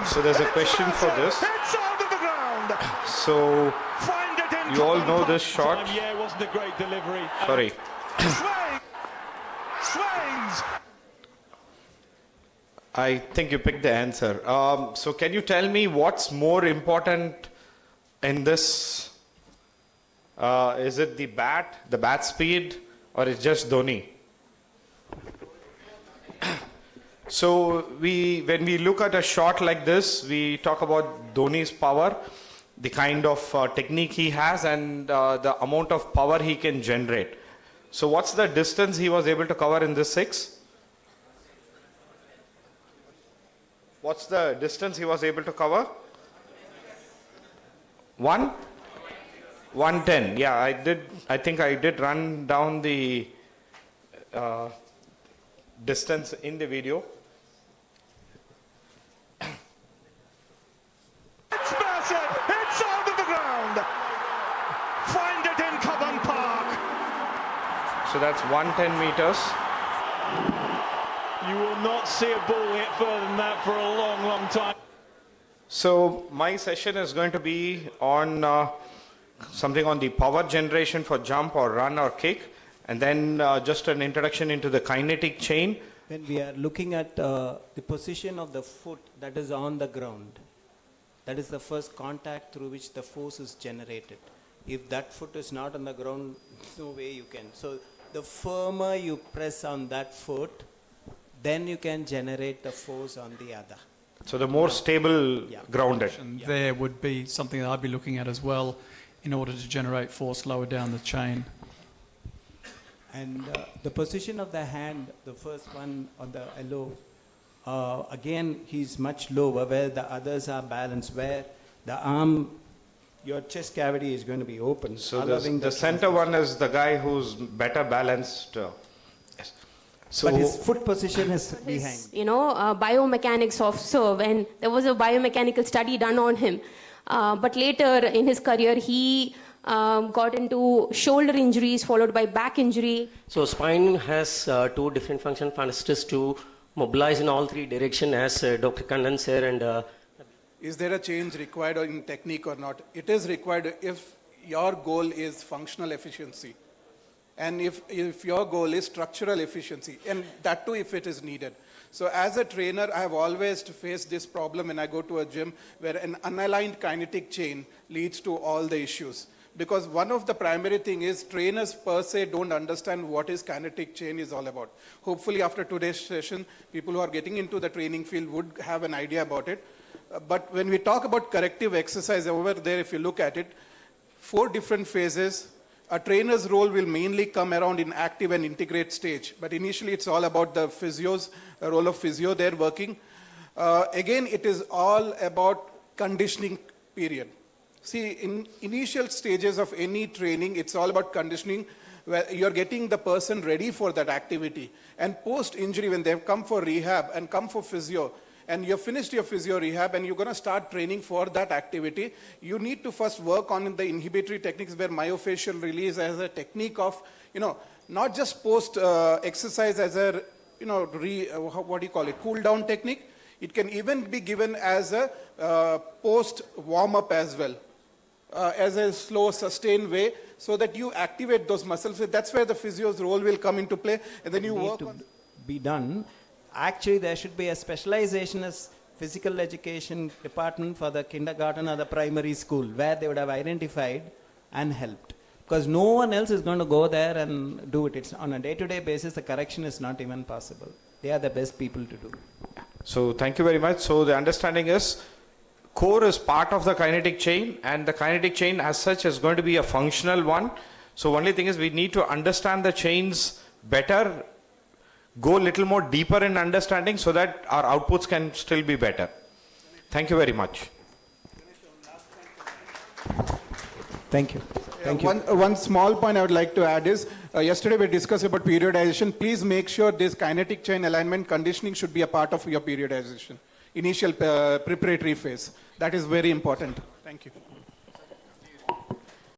So there's a question for this. It's out of the ground. So Find it in you all know common this shot. Yeah, it wasn't a great delivery. Sorry. Swing. Swings. I think you picked the answer. So can you tell me what's more important in this? Is it the bat speed, or is just Dhoni? So when we look at a shot like this, we talk about Dhoni's power, the kind of technique he has, and the amount of power he can generate. So what's the distance he was able to cover in this 6? What's the distance he was able to cover? 110. Yeah, I think I did run down the distance in the video. It's massive. It's out of the ground. Find it in Cobham Park. So that's 110 meters. You will not see a ball hit further than that for a long, long time. So my session is going to be on something on the power generation for jump or run or kick, and then just an introduction into the kinetic chain. When we are looking at the position of the foot that is on the ground, that is the first contact through which the force is generated. If that foot is not on the ground, there's no way you can. So the firmer you press on that foot, then you can generate the force on the other. So the more stable, grounded. And there would be something that I'd be looking at as well in order to generate force lower down the chain. And the position of the hand, the first one on the elbow, again, he's much lower where the others are balanced, where the arm, your chest cavity is going to be open. So the center one is the guy who's better balanced. Yes. So but his foot position is behind. Biomechanics of serve, and there was a biomechanical study done on him. But later in his career, he got into shoulder injuries followed by back injury. So spine has 2 different functions. First is to mobilize in all 3 directions, as Dr. Kannan said. And is there a change required in technique or not? It is required if your goal is functional efficiency, and if your goal is structural efficiency, and that too if it is needed. So as a trainer, I have always faced this problem when I go to a gym where an unaligned kinetic chain leads to all the issues. Because one of the primary thing is trainers per se don't understand what is kinetic chain is all about. Hopefully after today's session, people who are getting into the training field would have an idea about it. But when we talk about corrective exercise over there, if you look at it, 4 different phases. A trainer's role will mainly come around in active and integrate stage. But initially it's all about the physios, the role of physio there working. Again, it is all about conditioning period. See, in initial stages of any training, it's all about conditioning, where you're getting the person ready for that activity. And post-injury, when they've come for rehab and come for physio, and you've finished your physio rehab and you're going to start training for that activity, you need to first work on the inhibitory techniques where myofascial release as a technique of, not just post-exercise as a, cool down technique. It can even be given as a post-warm-up as well. As a slow, sustained way, so that you activate those muscles. That's where the physio's role will come into play, and then you work on. Be done. Actually, there should be a specialization as physical education department for the kindergarten or the primary school, where they would have identified and helped. Because no one else is going to go there and do it. It's on a day-to-day basis. The correction is not even possible. They are the best people to do. So thank you very much. So the understanding is, core is part of the kinetic chain, and the kinetic chain as such is going to be a functional one. So only thing is we need to understand the chains better, go a little more deeper in understanding so that our outputs can still be better. Thank you very much. Thank you. Thank you. One small point I would like to add is, yesterday we discussed about periodization. Please make sure this kinetic chain alignment conditioning should be a part of your periodization. Initial preparatory phase. That is very important. Thank you.